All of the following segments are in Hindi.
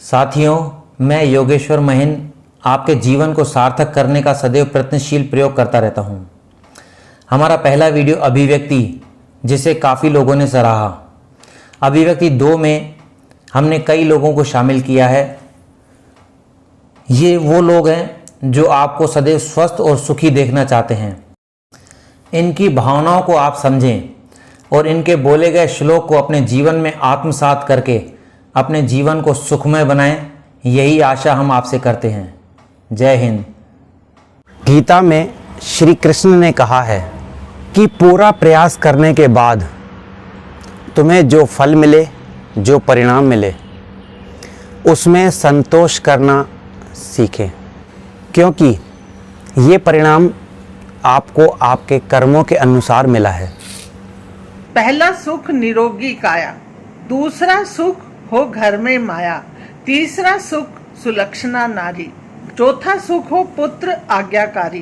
साथियों, मैं योगेश्वर महिन आपके जीवन को सार्थक करने का सदैव प्रयत्नशील प्रयोग करता रहता हूँ। हमारा पहला वीडियो अभिव्यक्ति, जिसे काफ़ी लोगों ने सराहा। अभिव्यक्ति 2 में हमने कई लोगों को शामिल किया है। ये वो लोग हैं जो आपको सदैव स्वस्थ और सुखी देखना चाहते हैं। इनकी भावनाओं को आप समझें और इनके बोले गए श्लोक को अपने जीवन में आत्मसात करके अपने जीवन को सुखमय बनाएं, यही आशा हम आपसे करते हैं। जय हिंद। गीता में श्री कृष्ण ने कहा है कि पूरा प्रयास करने के बाद तुम्हें जो फल मिले, जो परिणाम मिले, उसमें संतोष करना सीखें, क्योंकि ये परिणाम आपको आपके कर्मों के अनुसार मिला है। पहला सुख निरोगी काया, दूसरा सुख हो घर में माया, तीसरा सुख सुलक्षणा नारी, चौथा सुख हो पुत्र आज्ञाकारी,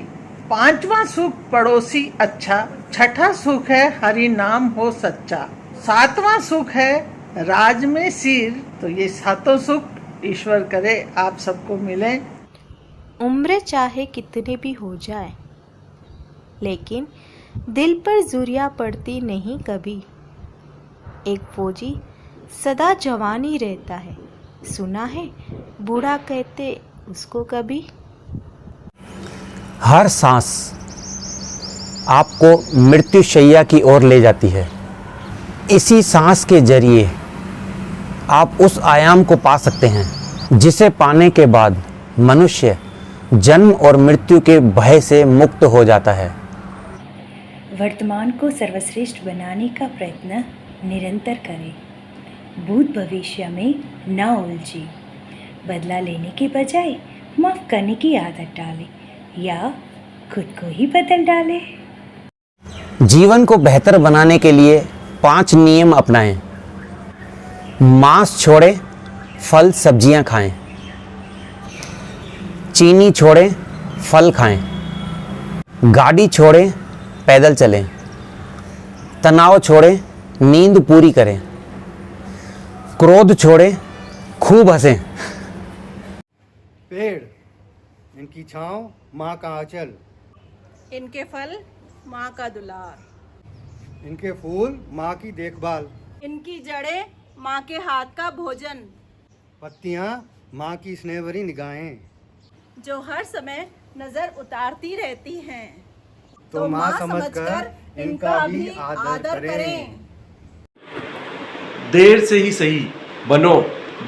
पांचवा सुख पड़ोसी अच्छा, छठा सुख है हरि नाम हो सच्चा, सातवां सुख है राज में सिर। तो ये सातों सुख ईश्वर करे आप सबको मिले। उम्र चाहे कितने भी हो जाए, लेकिन दिल पर जुरियाँ पड़ती नहीं कभी। एक फौजी सदा जवान ही रहता है, सुना है बूढ़ा कहते उसको कभी। हर सांस आपको मृत्युशैया की ओर ले जाती है। इसी सांस के जरिए आप उस आयाम को पा सकते हैं जिसे पाने के बाद मनुष्य जन्म और मृत्यु के भय से मुक्त हो जाता है। वर्तमान को सर्वश्रेष्ठ बनाने का प्रयत्न निरंतर करें। भूत भविष्य में न उलझे। बदला लेने के बजाय माफ़ करने की आदत डालें या खुद को ही बदल डालें। जीवन को बेहतर बनाने के लिए 5 नियम अपनाएं। मांस छोड़ें, फल सब्जियां खाएं। चीनी छोड़ें, फल खाएं। गाड़ी छोड़ें, पैदल चलें। तनाव छोड़ें, नींद पूरी करें। क्रोध छोड़ें, खूब हंसें। पेड़, इनकी छांव माँ का आंचल, इनके फल माँ का दुलार, इनके फूल माँ की देखभाल, इनकी जड़ें माँ के हाथ का भोजन, पत्तियाँ माँ की स्नेह भरी निगाहें, जो हर समय नजर उतारती रहती हैं, तो माँ समझकर इनका भी आदर करें। देर से ही सही बनो,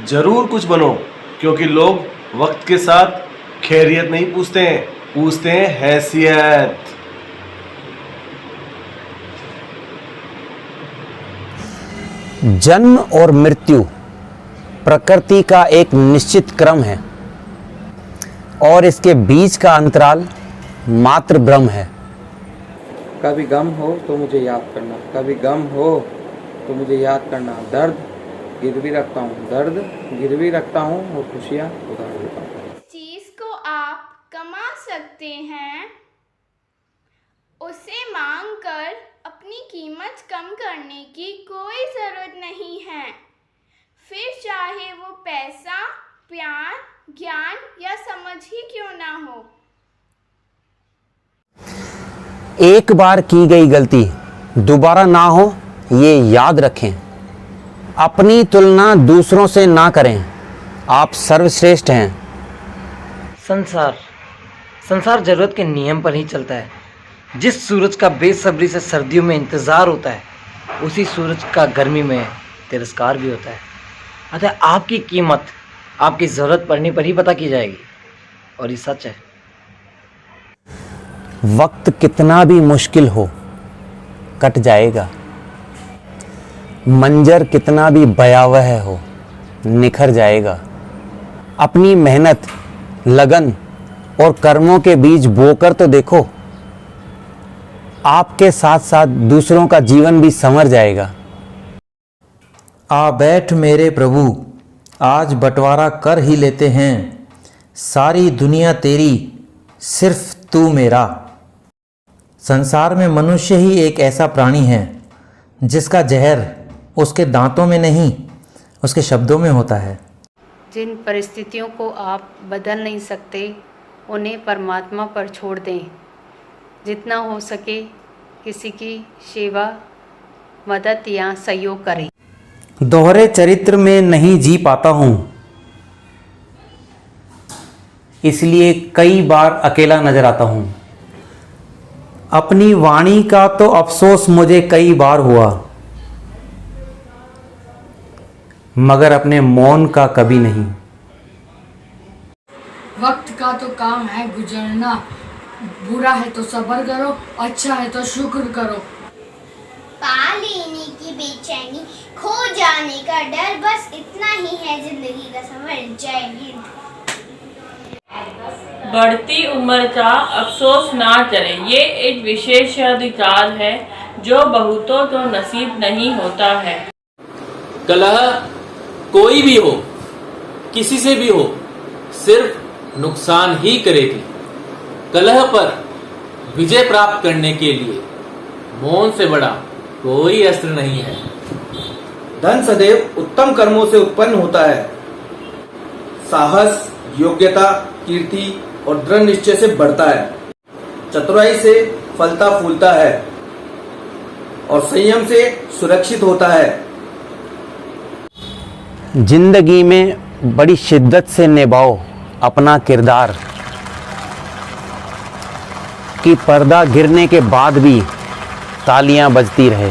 जरूर कुछ बनो, क्योंकि लोग वक्त के साथ खैरियत नहीं पूछते हैं, पूछते हैं हैसियत। जन्म और मृत्यु प्रकृति का एक निश्चित क्रम है और इसके बीच का अंतराल मात्र भ्रम है। कभी गम हो तो मुझे याद करना, कभी गम हो तो मुझे याद करना। दर्द गिरवी रखता हूँ, दर्द गिरवी रखता हूँ और खुशियाँ उधार देता हूँ। चीज को आप कमा सकते हैं, उसे मांग कर अपनी कीमत कम करने की कोई ज़रूरत नहीं है, फिर चाहे वो पैसा, प्यार, ज्ञान या समझ ही क्यों ना हो। एक बार की गई गलती दोबारा ना हो, ये याद रखें। अपनी तुलना दूसरों से ना करें, आप सर्वश्रेष्ठ हैं। संसार जरूरत के नियम पर ही चलता है। जिस सूरज का बेसब्री से सर्दियों में इंतज़ार होता है, उसी सूरज का गर्मी में तिरस्कार भी होता है। अतः आपकी कीमत आपकी ज़रूरत पड़ने पर ही पता की जाएगी, और ये सच है। वक्त कितना भी मुश्किल हो, कट जाएगा। मंजर कितना भी भयावह हो, निखर जाएगा। अपनी मेहनत, लगन और कर्मों के बीज बोकर तो देखो, आपके साथ साथ दूसरों का जीवन भी संवर जाएगा। आ बैठ मेरे प्रभु, आज बंटवारा कर ही लेते हैं, सारी दुनिया तेरी, सिर्फ तू मेरा। संसार में मनुष्य ही एक ऐसा प्राणी है जिसका जहर उसके दांतों में नहीं, उसके शब्दों में होता है। जिन परिस्थितियों को आप बदल नहीं सकते उन्हें परमात्मा पर छोड़ दें। जितना हो सके किसी की सेवा, मदद या सहयोग करें। दोहरे चरित्र में नहीं जी पाता हूँ, इसलिए कई बार अकेला नजर आता हूँ। अपनी वाणी का तो अफसोस मुझे कई बार हुआ, मगर अपने मौन का कभी नहीं। वक्त का तो काम है गुजरना, बुरा है तो सब्र करो, अच्छा है तो शुक्र करो। पा लेने की बेचैनी, खो जाने का डर, बस इतना ही है जिंदगी का सफर। जय हिंद। बढ़ती उम्र का अफसोस ना करें, ये एक विशेषाधिकार है जो बहुतों को नसीब नहीं होता है। कलह कोई भी हो, किसी से भी हो, सिर्फ नुकसान ही करेगी। कलह पर विजय प्राप्त करने के लिए मौन से बड़ा कोई अस्त्र नहीं है। धन सदैव उत्तम कर्मों से उत्पन्न होता है। साहस, योग्यता, कीर्ति और दृढ़ निश्चय से बढ़ता है। चतुराई से फलता फूलता है और संयम से सुरक्षित होता है। जिंदगी में बड़ी शिद्दत से निभाओ अपना किरदार, कि पर्दा गिरने के बाद भी तालियां बजती रहे।